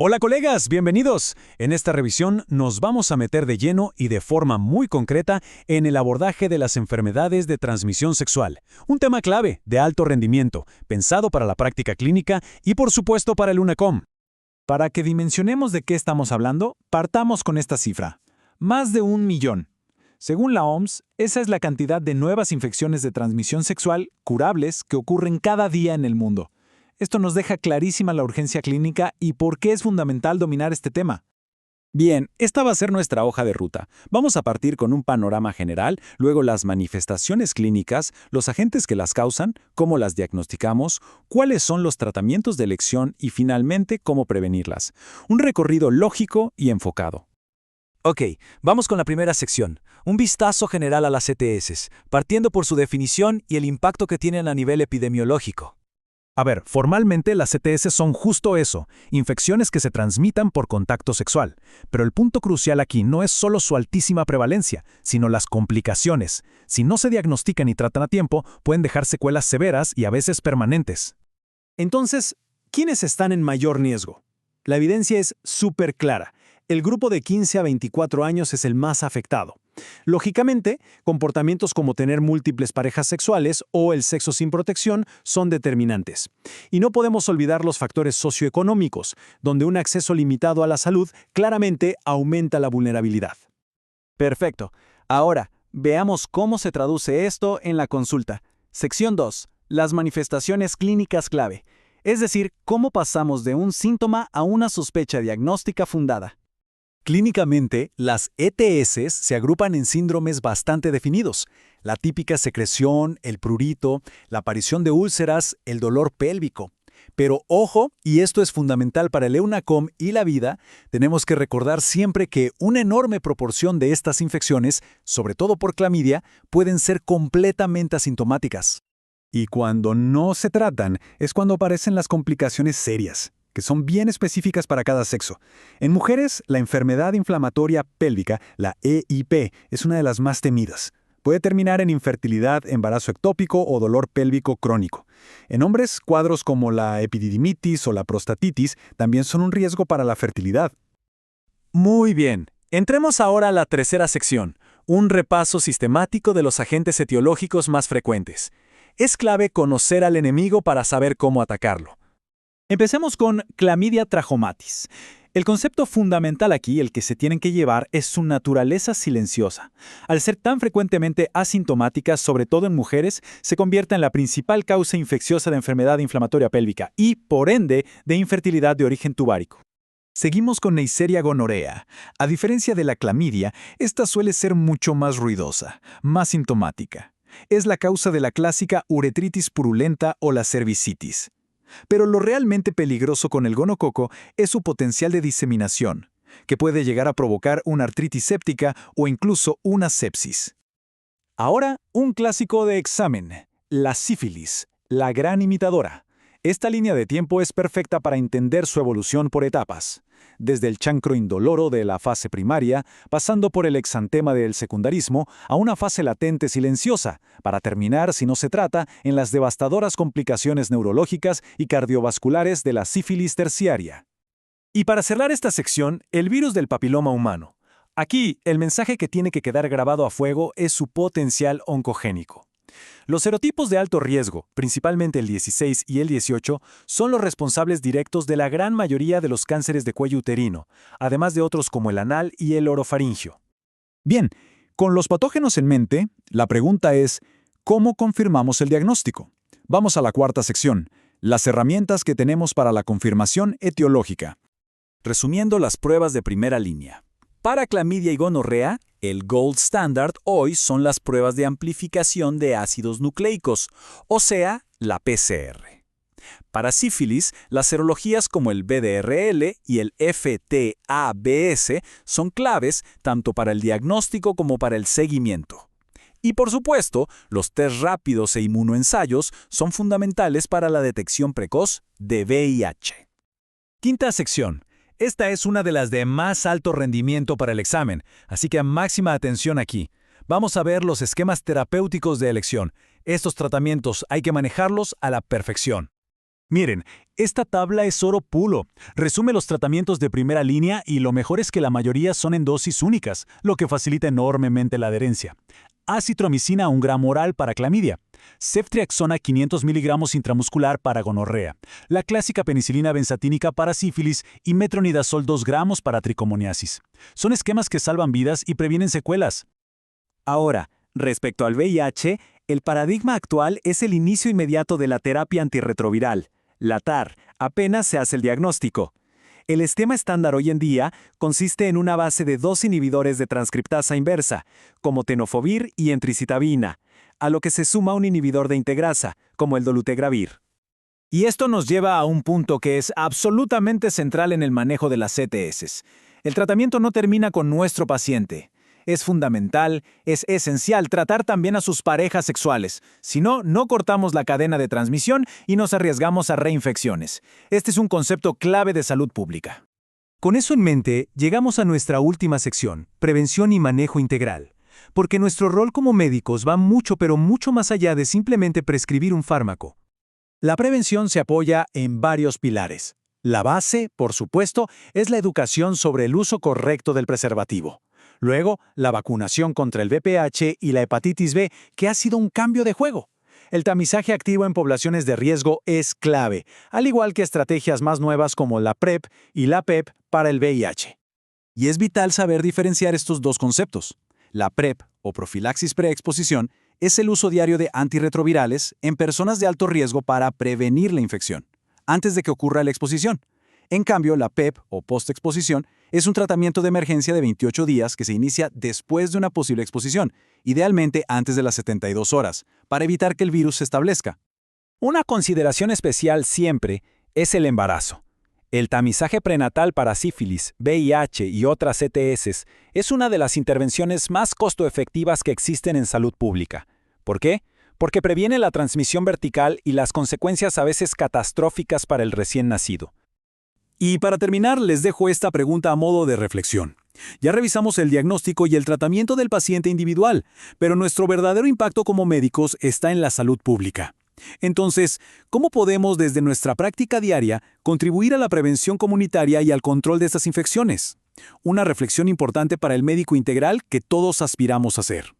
Hola colegas, bienvenidos. En esta revisión nos vamos a meter de lleno y de forma muy concreta en el abordaje de las enfermedades de transmisión sexual, un tema clave de alto rendimiento, pensado para la práctica clínica y por supuesto para el UNACOM. Para que dimensionemos de qué estamos hablando, partamos con esta cifra. Más de 1 millón. Según la OMS, esa es la cantidad de nuevas infecciones de transmisión sexual curables que ocurren cada día en el mundo. Esto nos deja clarísima la urgencia clínica y por qué es fundamental dominar este tema. Bien, esta va a ser nuestra hoja de ruta. Vamos a partir con un panorama general, luego las manifestaciones clínicas, los agentes que las causan, cómo las diagnosticamos, cuáles son los tratamientos de elección y finalmente cómo prevenirlas. Un recorrido lógico y enfocado. Ok, vamos con la primera sección, un vistazo general a las ETS, partiendo por su definición y el impacto que tienen a nivel epidemiológico. A ver, formalmente las ETS son justo eso, infecciones que se transmitan por contacto sexual. Pero el punto crucial aquí no es solo su altísima prevalencia, sino las complicaciones. Si no se diagnostican y tratan a tiempo, pueden dejar secuelas severas y a veces permanentes. Entonces, ¿quiénes están en mayor riesgo? La evidencia es súper clara. El grupo de 15 a 24 años es el más afectado. Lógicamente, comportamientos como tener múltiples parejas sexuales o el sexo sin protección son determinantes. Y no podemos olvidar los factores socioeconómicos, donde un acceso limitado a la salud claramente aumenta la vulnerabilidad. Perfecto. Ahora, veamos cómo se traduce esto en la consulta. Sección 2. Las manifestaciones clínicas clave. Es decir, cómo pasamos de un síntoma a una sospecha diagnóstica fundada. Clínicamente, las ETS se agrupan en síndromes bastante definidos. La típica secreción, el prurito, la aparición de úlceras, el dolor pélvico. Pero ojo, y esto es fundamental para el EUNACOM y la vida, tenemos que recordar siempre que una enorme proporción de estas infecciones, sobre todo por clamidia, pueden ser completamente asintomáticas. Y cuando no se tratan, es cuando aparecen las complicaciones serias, que son bien específicas para cada sexo. En mujeres, la enfermedad inflamatoria pélvica, la EIP, es una de las más temidas. Puede terminar en infertilidad, embarazo ectópico o dolor pélvico crónico. En hombres, cuadros como la epididimitis o la prostatitis también son un riesgo para la fertilidad. Muy bien. Entremos ahora a la tercera sección, un repaso sistemático de los agentes etiológicos más frecuentes. Es clave conocer al enemigo para saber cómo atacarlo. Empecemos con Clamidia trachomatis. El concepto fundamental aquí, el que se tienen que llevar, es su naturaleza silenciosa. Al ser tan frecuentemente asintomática, sobre todo en mujeres, se convierte en la principal causa infecciosa de enfermedad inflamatoria pélvica y, por ende, de infertilidad de origen tubárico. Seguimos con Neisseria gonorrhea. A diferencia de la clamidia, esta suele ser mucho más ruidosa, más sintomática. Es la causa de la clásica uretritis purulenta o la cervicitis. Pero lo realmente peligroso con el gonococo es su potencial de diseminación, que puede llegar a provocar una artritis séptica o incluso una sepsis. Ahora, un clásico de examen, la sífilis, la gran imitadora. Esta línea de tiempo es perfecta para entender su evolución por etapas, desde el chancro indoloro de la fase primaria, pasando por el exantema del secundarismo, a una fase latente silenciosa, para terminar, si no se trata, en las devastadoras complicaciones neurológicas y cardiovasculares de la sífilis terciaria. Y para cerrar esta sección, el virus del papiloma humano. Aquí, el mensaje que tiene que quedar grabado a fuego es su potencial oncogénico. Los serotipos de alto riesgo, principalmente el 16 y el 18, son los responsables directos de la gran mayoría de los cánceres de cuello uterino, además de otros como el anal y el orofaringio. Bien, con los patógenos en mente, la pregunta es, ¿cómo confirmamos el diagnóstico? Vamos a la cuarta sección, las herramientas que tenemos para la confirmación etiológica. Resumiendo las pruebas de primera línea. Para clamidia y gonorrea, el gold standard hoy son las pruebas de amplificación de ácidos nucleicos, o sea, la PCR. Para sífilis, las serologías como el BDRL y el FTABS son claves tanto para el diagnóstico como para el seguimiento. Y por supuesto, los test rápidos e inmunoensayos son fundamentales para la detección precoz de VIH. Quinta sección. Esta es una de las de más alto rendimiento para el examen, así que máxima atención aquí. Vamos a ver los esquemas terapéuticos de elección. Estos tratamientos hay que manejarlos a la perfección. Miren, esta tabla es oro puro. Resume los tratamientos de primera línea y lo mejor es que la mayoría son en dosis únicas, lo que facilita enormemente la adherencia. Acitromicina 1 gramo oral para clamidia. Ceftriaxona 500 miligramos intramuscular para gonorrea. La clásica penicilina benzatínica para sífilis y metronidazol 2 gramos para tricomoniasis. Son esquemas que salvan vidas y previenen secuelas. Ahora, respecto al VIH, el paradigma actual es el inicio inmediato de la terapia antirretroviral. La TAR, apenas se hace el diagnóstico. El esquema estándar hoy en día consiste en una base de 2 inhibidores de transcriptasa inversa, como tenofovir y entricitabina, a lo que se suma un inhibidor de integrasa, como el dolutegravir. Y esto nos lleva a un punto que es absolutamente central en el manejo de las ETS. El tratamiento no termina con nuestro paciente. Es fundamental, es esencial tratar también a sus parejas sexuales. Si no, no cortamos la cadena de transmisión y nos arriesgamos a reinfecciones. Este es un concepto clave de salud pública. Con eso en mente, llegamos a nuestra última sección, prevención y manejo integral. Porque nuestro rol como médicos va mucho pero mucho más allá de simplemente prescribir un fármaco. La prevención se apoya en varios pilares. La base, por supuesto, es la educación sobre el uso correcto del preservativo. Luego, la vacunación contra el VPH y la hepatitis B, que ha sido un cambio de juego. El tamizaje activo en poblaciones de riesgo es clave, al igual que estrategias más nuevas como la PrEP y la PEP para el VIH. Y es vital saber diferenciar estos dos conceptos. La PrEP, o profilaxis preexposición, es el uso diario de antirretrovirales en personas de alto riesgo para prevenir la infección, antes de que ocurra la exposición. En cambio, la PEP, o postexposición, es un tratamiento de emergencia de 28 días que se inicia después de una posible exposición, idealmente antes de las 72 horas, para evitar que el virus se establezca. Una consideración especial siempre es el embarazo. El tamizaje prenatal para sífilis, VIH y otras ETS es una de las intervenciones más costo-efectivas que existen en salud pública. ¿Por qué? Porque previene la transmisión vertical y las consecuencias a veces catastróficas para el recién nacido. Y para terminar, les dejo esta pregunta a modo de reflexión. Ya revisamos el diagnóstico y el tratamiento del paciente individual, pero nuestro verdadero impacto como médicos está en la salud pública. Entonces, ¿cómo podemos desde nuestra práctica diaria contribuir a la prevención comunitaria y al control de estas infecciones? Una reflexión importante para el médico integral que todos aspiramos a ser.